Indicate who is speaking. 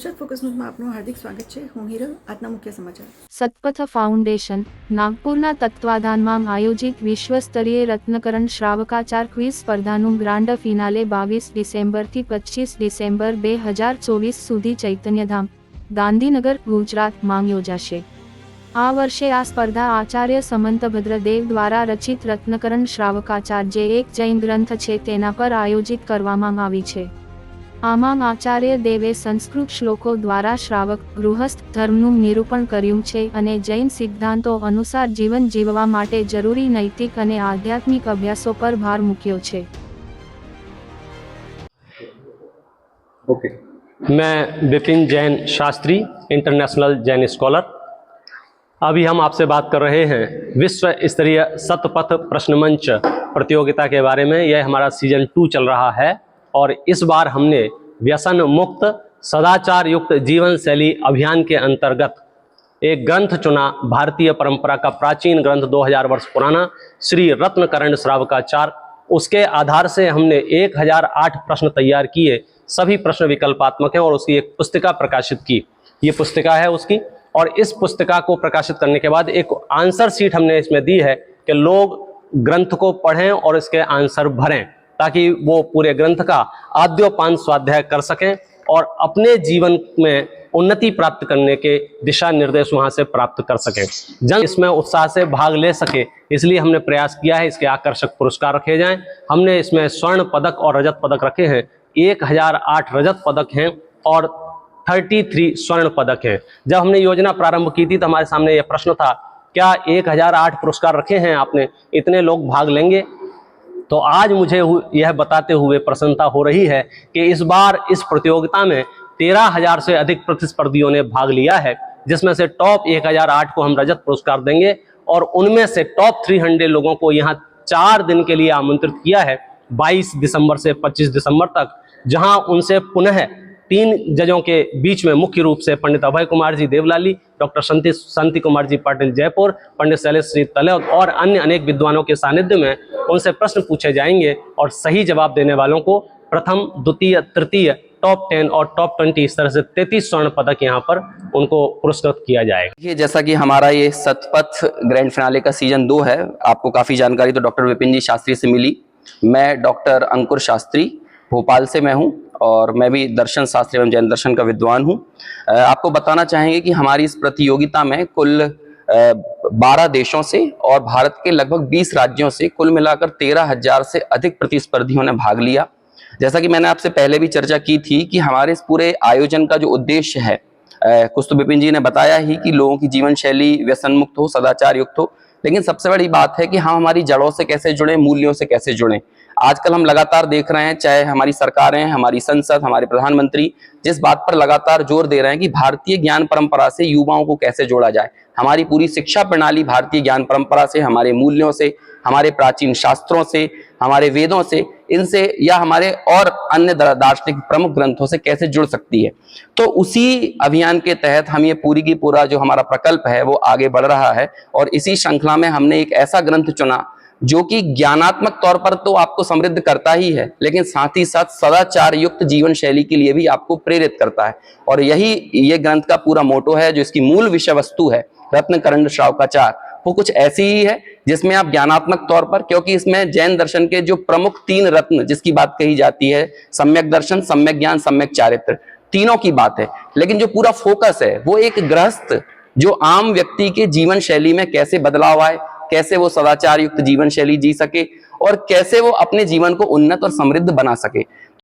Speaker 1: Gujarat focus ન્યૂઝમાં આપનું હાર્દિક સ્વાગત છે. હું હિરલ. આજના મુખ્ય સમાચાર.
Speaker 2: સતપથ ફાઉન્ડેશન નાગપુરના તત્વાધાનમાં આયોજિત વિશ્વસ્તરીય રત્નકરણ શ્રાવકાચાર ક્વિઝ સ્પર્ધાનું ગ્રાન્ડ ફિનાલે 22 ડિસેમ્બરથી 25 ડિસેમ્બર 2024 સુધી ચૈતન્યધામ, ગાંધીનગર, ગુજરાતમાં યોજાશે. આ વર્ષે આ સ્પર્ધા આચાર્ય સમંતભદ્ર દેવ દ્વારા રચિત રત્નકરણ શ્રાવકાચાર જે એક જૈન ગ્રંથ છે તેના પર આયોજિત કરવામાં આવી છે. આમાં આચાર્ય દેવે સંસ્કૃત શ્લોકો દ્વારા શ્રાવક ગૃહસ્થ ધર્મનું નિરૂપણ કર્યું છે અને જૈન સિદ્ધાંતો અનુસાર જીવન જીવવા માટે જરૂરી નૈતિક અને આધ્યાત્મિક અભ્યાસો પર ભાર મૂક્યો છે.
Speaker 3: ओके मैं विपिन जैन शास्त्री, इंटरनेशनल जैन स्कॉलर. अभी हम आपसे बात कर रहे हैं विश्व स्तरीय सतपथ प्रश्न मंच प्रतियोगिता के बारे में. यह हमारा सीजन 2 चल रहा है और इस बार हमने व्यसन मुक्त सदाचार युक्त जीवन शैली अभियान के अंतर्गत एक ग्रंथ चुना. भारतीय परंपरा का प्राचीन ग्रंथ 2000 वर्ष पुराना श्री रत्नकरण श्रावकाचार. उसके आधार से हमने 1008 प्रश्न तैयार किए. सभी प्रश्न विकल्पात्मक हैं और उसकी एक पुस्तिका प्रकाशित की. ये पुस्तिका है उसकी. और इस पुस्तिका को प्रकाशित करने के बाद एक आंसर शीट हमने इसमें दी है कि लोग ग्रंथ को पढ़ें और इसके आंसर भरें ताकि वो पूरे ग्रंथ का आद्योपांत स्वाध्याय कर सकें और अपने जीवन में उन्नति प्राप्त करने के दिशा निर्देश वहां से प्राप्त कर सकें. जन इसमें उत्साह से भाग ले सके इसलिए हमने प्रयास किया है. इसके आकर्षक पुरस्कार रखे जाएं. हमने इसमें स्वर्ण पदक और रजत पदक रखे हैं. 1008 रजत पदक हैं और 33 स्वर्ण पदक हैं. जब हमने योजना प्रारंभ की थी तो हमारे सामने यह प्रश्न था, क्या 1008 पुरस्कार रखे हैं आपने, इतने लोग भाग लेंगे? तो आज मुझे यह बताते हुए प्रसन्नता हो रही है कि इस बार इस प्रतियोगिता में 13,000 से अधिक प्रतिस्पर्धियों ने भाग लिया है, जिसमें से टॉप 1008 को हम रजत पुरस्कार देंगे और उनमें से टॉप 300 लोगों को यहाँ 4 दिन के लिए आमंत्रित किया है 22 दिसंबर से 25 दिसंबर तक, जहां उनसे पुनः 3 जजों के बीच में मुख्य रूप से पंडित अभय कुमार जी देवलाली, डॉक्टर शांति कुमार जी पाटिल जयपुर, पंडित शैलेश जी तलौद और अन्य अनेक विद्वानों के सानिध्य में उनसे प्रश्न पूछे जाएंगे और सही जवाब देने वालों को प्रथम, द्वितीय, तृतीय, टॉप 10 और टॉप 20 इस तरह से 33 स्वर्ण पदक यहाँ पर उनको पुरस्कृत किया जाएगा.
Speaker 4: ये जैसा कि हमारा ये सतपथ ग्रैंड फिनाले का सीजन 2 है, आपको काफी जानकारी तो डॉक्टर विपिन जी शास्त्री से मिली. मैं डॉक्टर अंकुर शास्त्री भोपाल से मैं हूँ और मैं भी दर्शन शास्त्र एवं जैन दर्शन का विद्वान हूँ. आपको बताना चाहेंगे कि हमारी इस प्रतियोगिता में कुल 12 देशों से और भारत के लगभग 20 राज्यों से कुल मिलाकर 13,000 से अधिक प्रतिस्पर्धियों ने भाग लिया. जैसा कि मैंने आपसे पहले भी चर्चा की थी कि हमारे इस पूरे आयोजन का जो उद्देश्य है, कुछ तो विपिन जी ने बताया ही कि लोगों की जीवन शैली व्यसन मुक्त हो, सदाचार युक्त हो, लेकिन सबसे बड़ी बात है कि हम हमारी जड़ों से कैसे जुड़े, मूल्यों से कैसे जुड़े. आजकल हम लगातार देख रहे हैं, चाहे हमारी सरकारें, हमारी संसद, हमारे प्रधानमंत्री जिस बात पर लगातार जोर दे रहे हैं कि भारतीय ज्ञान परंपरा से युवाओं को कैसे जोड़ा जाए. हमारी पूरी शिक्षा प्रणाली भारतीय ज्ञान परंपरा से, हमारे मूल्यों से, हमारे प्राचीन शास्त्रों से, हमारे वेदों से, इनसे या हमारे और अन्य दार्शनिक प्रमुख ग्रंथों से कैसे जुड़ सकती है. तो उसी अभियान के तहत हम ये पूरी की पूरा जो हमारा प्रकल्प है वो आगे बढ़ रहा है और इसी श्रृंखला में हमने एक ऐसा ग्रंथ चुना जो कि ज्ञानात्मक तौर पर तो आपको समृद्ध करता ही है, लेकिन साथ ही साथ सदाचार युक्त जीवन शैली के लिए भी आपको प्रेरित करता है. और यही ये ग्रंथ का पूरा मोटो है. जो इसकी मूल विषय वस्तु है रत्नकरण श्रावकाचार, वो कुछ ऐसी ही है जिसमें आप ज्ञानात्मक तौर पर, क्योंकि इसमें जैन दर्शन के जो प्रमुख 3 रत्न जिसकी बात कही जाती है, सम्यक दर्शन, सम्यक ज्ञान, सम्यक चारित्र, तीनों की बात है. लेकिन जो पूरा फोकस है वो एक गृहस्थ जो आम व्यक्ति के जीवन शैली में कैसे बदलाव आए, कैसे वो सदाचार युक्त जीवन शैली जी सके और कैसे वो अपने जीवन को उन्नत और समृद्ध बना सके.